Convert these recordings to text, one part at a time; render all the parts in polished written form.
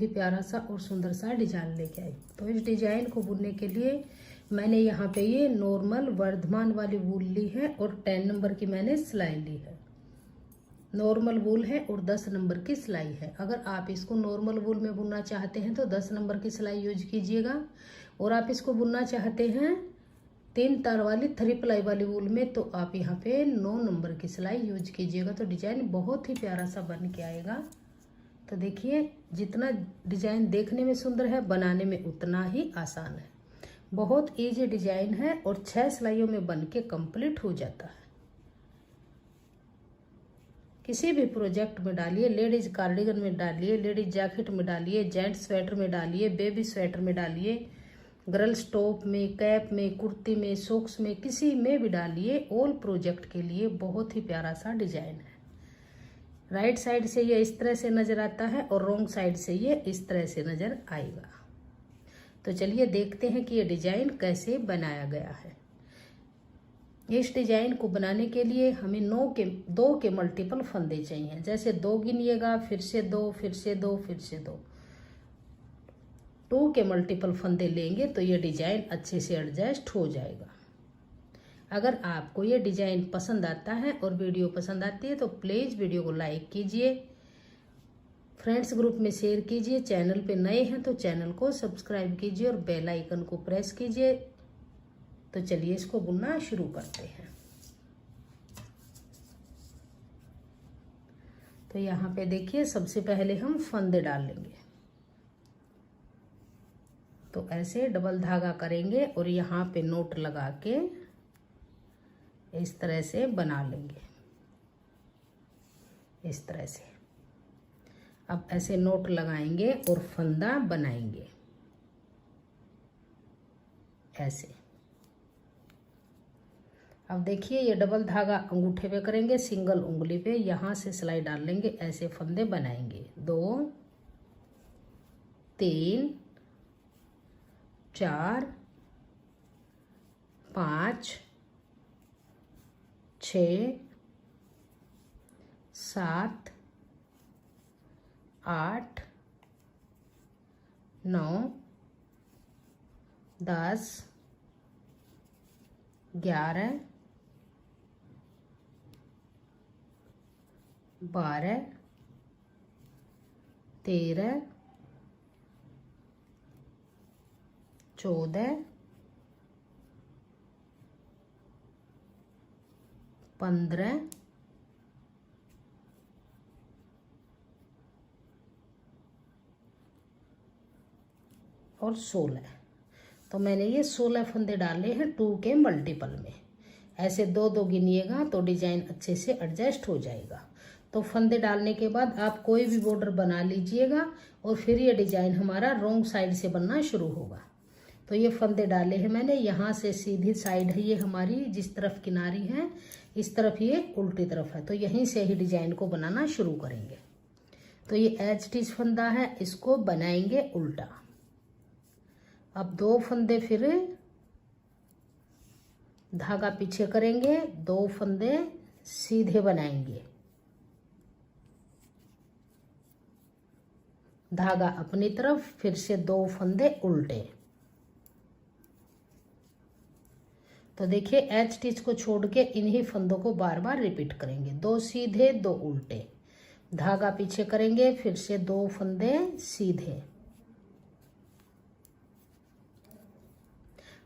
ही प्यारा सा और सुंदर सा डिजाइन लेके आई। तो इस डिजाइन को बुनने के लिए मैंने यहाँ पे ये नॉर्मल वर्धमान वाली वूल ली है और 10 नंबर की मैंने सिलाई ली है। नॉर्मल वूल है और 10 नंबर की सिलाई है। अगर आप इसको नॉर्मल वूल में बुनना चाहते हैं तो 10 नंबर की सिलाई यूज कीजिएगा, और आप इसको बुनना चाहते हैं 3 तार वाली 3 प्लाई वाली वूल में तो आप यहाँ पे 9 नंबर की सिलाई यूज कीजिएगा। तो डिजाइन बहुत ही प्यारा सा बन के आएगा। तो देखिए, जितना डिजाइन देखने में सुंदर है, बनाने में उतना ही आसान है। बहुत इजी डिजाइन है और 6 सिलाइयों में बन के कंप्लीट हो जाता है। किसी भी प्रोजेक्ट में डालिए, लेडीज कार्डिगन में डालिए, लेडीज जैकेट में डालिए, जेंट्स स्वेटर में डालिए, बेबी स्वेटर में डालिए, गर्ल्स टॉप में, कैप में, कुर्ती में, सॉक्स में, किसी में भी डालिए। ऑल प्रोजेक्ट के लिए बहुत ही प्यारा सा डिजाइन है। राइट साइड से ये इस तरह से नजर आता है और रॉन्ग साइड से ये इस तरह से नजर आएगा। तो चलिए देखते हैं कि ये डिजाइन कैसे बनाया गया है। इस डिजाइन को बनाने के लिए हमें 2 के मल्टीपल फंदे चाहिए। जैसे 2 गिनिएगा, फिर से 2, फिर से 2, फिर से 2, 2 के मल्टीपल फंदे लेंगे तो ये डिजाइन अच्छे से एडजस्ट हो जाएगा। अगर आपको ये डिजाइन पसंद आता है और वीडियो पसंद आती है तो प्लीज वीडियो को लाइक कीजिए, फ्रेंड्स ग्रुप में शेयर कीजिए, चैनल पे नए हैं तो चैनल को सब्सक्राइब कीजिए और बेल आइकन को प्रेस कीजिए। तो चलिए इसको बुनना शुरू करते हैं। तो यहाँ पे देखिए, सबसे पहले हम फंदे डाल लेंगे। तो ऐसे डबल धागा करेंगे और यहाँ पे नोट लगा के इस तरह से बना लेंगे, इस तरह से। अब ऐसे नोट लगाएंगे और फंदा बनाएंगे ऐसे। अब देखिए, ये डबल धागा अंगूठे पे करेंगे, सिंगल उंगली पे यहाँ से सिलाई डाल लेंगे, ऐसे फंदे बनाएंगे। 2 3 4 5 6 7 8 9 10 11 12 13 14 15 और 16। तो मैंने ये 16 फंदे डाले हैं 2 के मल्टीपल में। ऐसे 2-2 गिनिएगा तो डिजाइन अच्छे से एडजस्ट हो जाएगा। तो फंदे डालने के बाद आप कोई भी बॉर्डर बना लीजिएगा और फिर ये डिजाइन हमारा रॉन्ग साइड से बनना शुरू होगा। तो ये फंदे डाले हैं मैंने, यहाँ से सीधी साइड है ये हमारी, जिस तरफ किनारी है इस तरफ ये उल्टी तरफ है। तो यहीं से ही डिजाइन को बनाना शुरू करेंगे। तो ये एज स्टिच फंदा है, इसको बनाएंगे उल्टा। अब 2 फंदे फिर धागा पीछे करेंगे, 2 फंदे सीधे बनाएंगे, धागा अपनी तरफ, फिर से 2 फंदे उल्टे। तो देखिए, एज स्टिच को छोड़ के इन्हीं फंदों को बार बार रिपीट करेंगे। 2 सीधे 2 उल्टे, धागा पीछे करेंगे, फिर से 2 फंदे सीधे,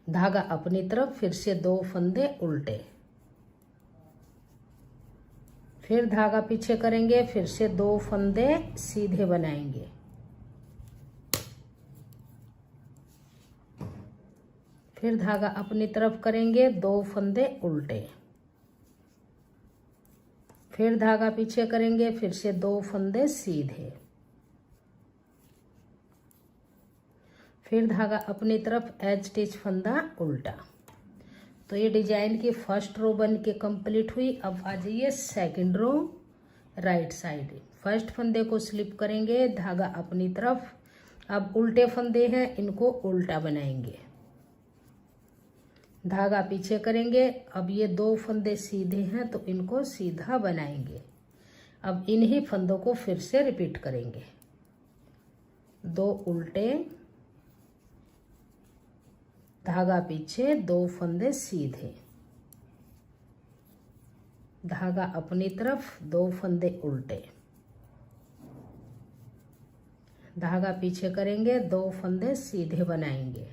धागा अपनी तरफ, फिर से 2 फंदे उल्टे, फिर धागा पीछे करेंगे, फिर से 2 फंदे सीधे बनाएंगे, फिर धागा अपनी तरफ करेंगे, 2 फंदे उल्टे, फिर धागा पीछे करेंगे, फिर से 2 फंदे सीधे, फिर धागा अपनी तरफ, एज स्टिच फंदा उल्टा। तो ये डिजाइन की फर्स्ट रो बन के कंप्लीट हुई। अब आ जाइए second row right side. First फंदे को स्लिप करेंगे, धागा अपनी तरफ। अब उल्टे फंदे हैं, इनको उल्टा बनाएंगे, धागा पीछे करेंगे। अब ये 2 फंदे सीधे हैं तो इनको सीधा बनाएंगे। अब इन्हीं फंदों को फिर से रिपीट करेंगे, 2 उल्टे, धागा पीछे, 2 फंदे सीधे, धागा अपनी तरफ, 2 फंदे उल्टे, धागा पीछे करेंगे, 2 फंदे सीधे बनाएंगे,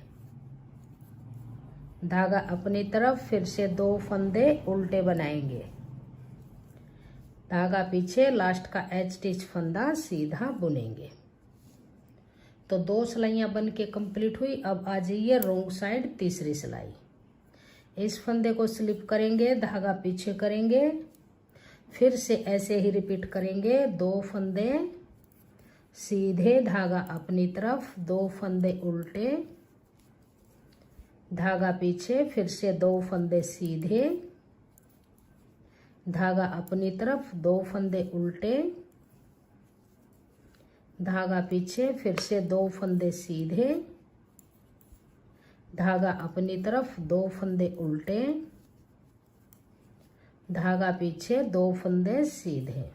धागा अपनी तरफ, फिर से 2 फंदे उल्टे बनाएंगे, धागा पीछे, लास्ट का एज स्टिच फंदा सीधा बुनेंगे। तो 2 सिलाइयाँ बन के कंप्लीट हुई। अब आ जाइए रोंग साइड तीसरी सिलाई। इस फंदे को स्लिप करेंगे, धागा पीछे करेंगे, फिर से ऐसे ही रिपीट करेंगे, 2 फंदे सीधे, धागा अपनी तरफ, 2 फंदे उल्टे, धागा पीछे, फिर से 2 फंदे सीधे, धागा अपनी तरफ, 2 फंदे उल्टे, धागा पीछे, फिर से 2 फंदे सीधे, धागा अपनी तरफ, 2 फंदे उल्टे, धागा पीछे, 2 फंदे सीधे,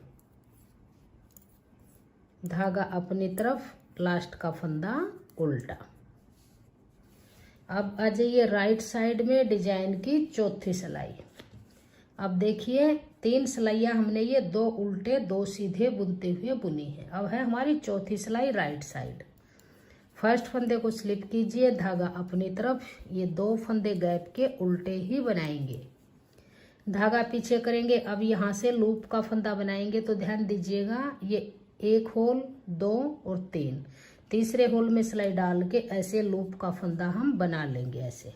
धागा अपनी तरफ, लास्ट का फंदा उल्टा। अब आ जाइए राइट साइड में डिजाइन की चौथी सिलाई। अब देखिए 3 सिलाइयाँ हमने ये 2 उल्टे 2 सीधे बुनते हुए बुनी है। अब है हमारी चौथी सिलाई राइट साइड। फर्स्ट फंदे को स्लिप कीजिए, धागा अपनी तरफ, ये 2 फंदे गैप के उल्टे ही बनाएंगे, धागा पीछे करेंगे। अब यहाँ से लूप का फंदा बनाएंगे, तो ध्यान दीजिएगा, ये 1 होल, 2 और 3, तीसरे होल में सिलाई डाल के ऐसे लूप का फंदा हम बना लेंगे। ऐसे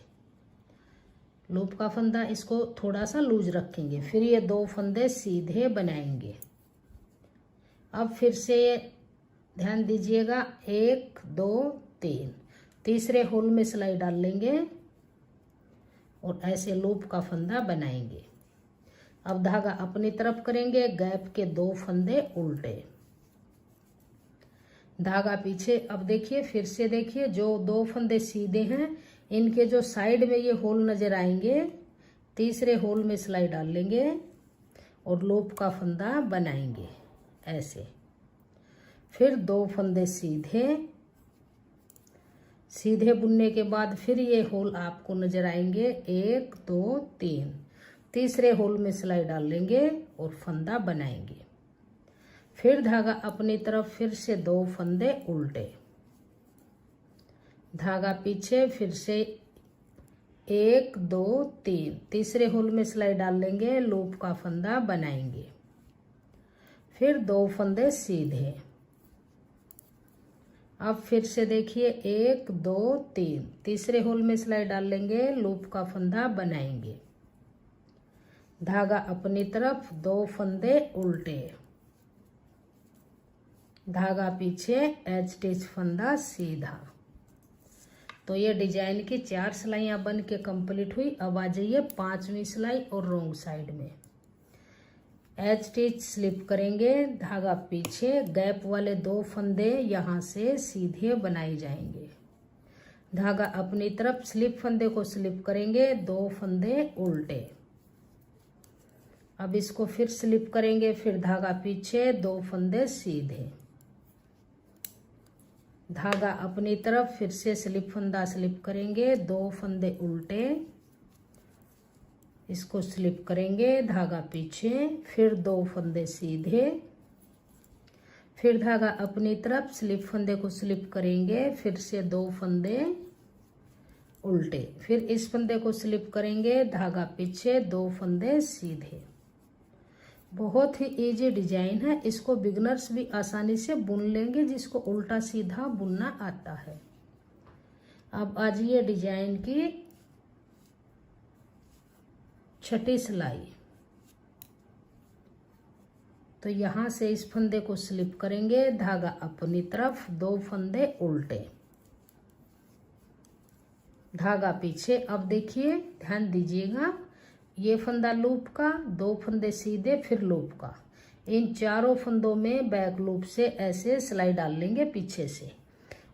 लूप का फंदा, इसको थोड़ा सा लूज रखेंगे, फिर ये 2 फंदे सीधे बनाएंगे। अब फिर से ध्यान दीजिएगा, 1 2 3, तीसरे होल में सिलाई डाल लेंगे और ऐसे लूप का फंदा बनाएंगे। अब धागा अपनी तरफ करेंगे, गैप के 2 फंदे उल्टे, धागा पीछे। अब देखिए, फिर से देखिए, जो 2 फंदे सीधे हैं, इनके जो साइड में ये होल नजर आएंगे, तीसरे होल में सिलाई डाल लेंगे और लूप का फंदा बनाएंगे ऐसे। फिर 2 फंदे सीधे, सीधे बुनने के बाद फिर ये होल आपको नजर आएंगे, 1 2 3, तीसरे होल में सिलाई डाल लेंगे और फंदा बनाएंगे। फिर धागा अपनी तरफ, फिर से 2 फंदे उल्टे, धागा पीछे, फिर से 1 2 3, तीसरे होल में सिलाई डाल लेंगे, लूप का फंदा बनाएंगे। फिर 2 फंदे सीधे। अब फिर से देखिए, 1 2 3, तीसरे होल में सिलाई डाल लेंगे, लूप का फंदा बनाएंगे, धागा अपनी तरफ, 2 फंदे उल्टे, धागा पीछे, एज स्टिच फंदा सीधा। तो ये डिजाइन की 4 सिलाइयाँ बन के कंप्लीट हुई। अब आ जाइए 5वीं सिलाई और रोंग साइड में। एज स्टिच स्लिप करेंगे, धागा पीछे, गैप वाले 2 फंदे यहाँ से सीधे बनाए जाएंगे, धागा अपनी तरफ, स्लिप फंदे को स्लिप करेंगे, 2 फंदे उल्टे। अब इसको फिर स्लिप करेंगे, फिर धागा पीछे, 2 फंदे सीधे, धागा अपनी तरफ, फिर से स्लिप फंदा स्लिप करेंगे, 2 फंदे उल्टे, इसको स्लिप करेंगे, धागा पीछे, फिर 2 फंदे सीधे, फिर धागा अपनी तरफ, स्लिप फंदे को स्लिप करेंगे, फिर से 2 फंदे उल्टे, फिर इस फंदे को स्लिप करेंगे, धागा पीछे, 2 फंदे सीधे। बहुत ही इजी डिजाइन है, इसको बिगनर्स भी आसानी से बुन लेंगे जिसको उल्टा सीधा बुनना आता है। अब आ जाइए डिजाइन की 6ठी सिलाई। तो यहाँ से इस फंदे को स्लिप करेंगे, धागा अपनी तरफ, 2 फंदे उल्टे, धागा पीछे। अब देखिए, ध्यान दीजिएगा, ये फंदा लूप का, 2 फंदे सीधे, फिर लूप का, इन चारों फंदों में बैक लूप से ऐसे सिलाई डाल लेंगे पीछे से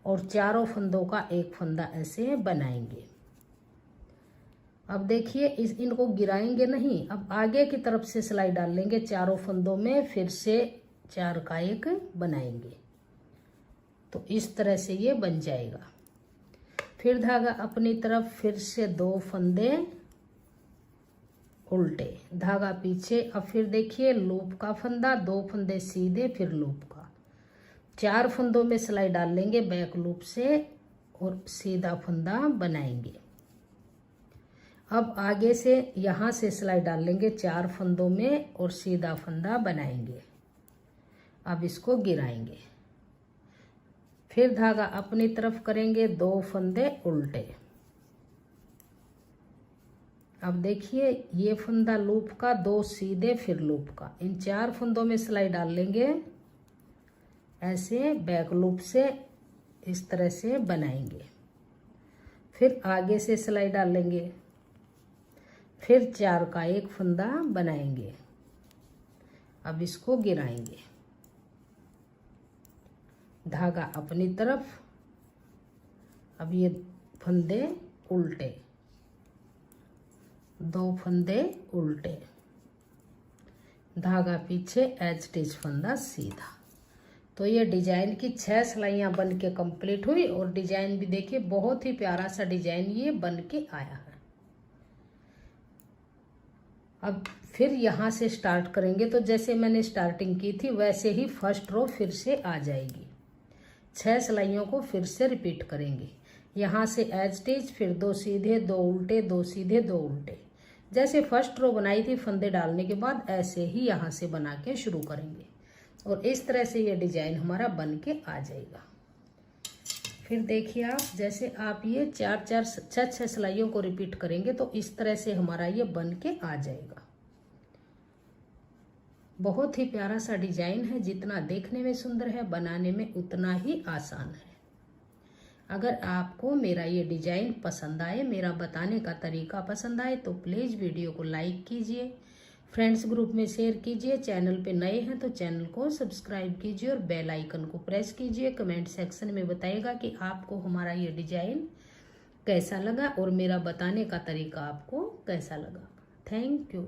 और चारों फंदों का एक फंदा ऐसे बनाएंगे। अब देखिए, इनको गिराएंगे नहीं, अब आगे की तरफ से सिलाई डाल लेंगे चारों फंदों में, फिर से 4 का एक बनाएंगे। तो इस तरह से ये बन जाएगा। फिर धागा अपनी तरफ, फिर से 2 फंदे उल्टे, धागा पीछे। अब फिर देखिए लूप का फंदा, 2 फंदे सीधे, फिर लूप का, 4 फंदों में सिलाई डाल लेंगे बैक लूप से और सीधा फंदा बनाएंगे। अब आगे से यहाँ से सिलाई डाल लेंगे 4 फंदों में और सीधा फंदा बनाएंगे। अब इसको गिराएंगे, फिर धागा अपनी तरफ करेंगे, 2 फंदे उल्टे। अब देखिए ये फंदा लूप का, 2 सीधे, फिर लूप का, इन 4 फंदों में सिलाई डाल लेंगे ऐसे बैक लूप से, इस तरह से बनाएंगे। फिर आगे से सिलाई डाल लेंगे, फिर 4 का एक फंदा बनाएंगे। अब इसको गिराएंगे, धागा अपनी तरफ, अब ये फंदे उल्टे, 2 फंदे उल्टे, धागा पीछे, एज स्टिच फंदा सीधा। तो ये डिजाइन की 6 सिलाइयाँ बन के कंप्लीट हुई और डिजाइन भी देखिए बहुत ही प्यारा सा डिजाइन ये बन के आया है। अब फिर यहाँ से स्टार्ट करेंगे, तो जैसे मैंने स्टार्टिंग की थी वैसे ही फर्स्ट रो फिर से आ जाएगी। 6 सिलाइयों को फिर से रिपीट करेंगे। यहाँ से एज स्टिच, फिर 2 सीधे, 2 उल्टे, 2 सीधे, 2 उल्टे, जैसे फर्स्ट रो बनाई थी फंदे डालने के बाद, ऐसे ही यहाँ से बना के शुरू करेंगे और इस तरह से ये डिजाइन हमारा बन के आ जाएगा। फिर देखिए आप, जैसे आप ये 4-4, 6-6 सिलाइयों को रिपीट करेंगे तो इस तरह से हमारा ये बन के आ जाएगा। बहुत ही प्यारा सा डिजाइन है, जितना देखने में सुंदर है बनाने में उतना ही आसान है। अगर आपको मेरा ये डिजाइन पसंद आए, मेरा बताने का तरीका पसंद आए तो प्लीज़ वीडियो को लाइक कीजिए, फ्रेंड्स ग्रुप में शेयर कीजिए, चैनल पे नए हैं तो चैनल को सब्सक्राइब कीजिए और बेल आइकन को प्रेस कीजिए। कमेंट सेक्शन में बताइएगा कि आपको हमारा ये डिजाइन कैसा लगा और मेरा बताने का तरीका आपको कैसा लगा। Thank you.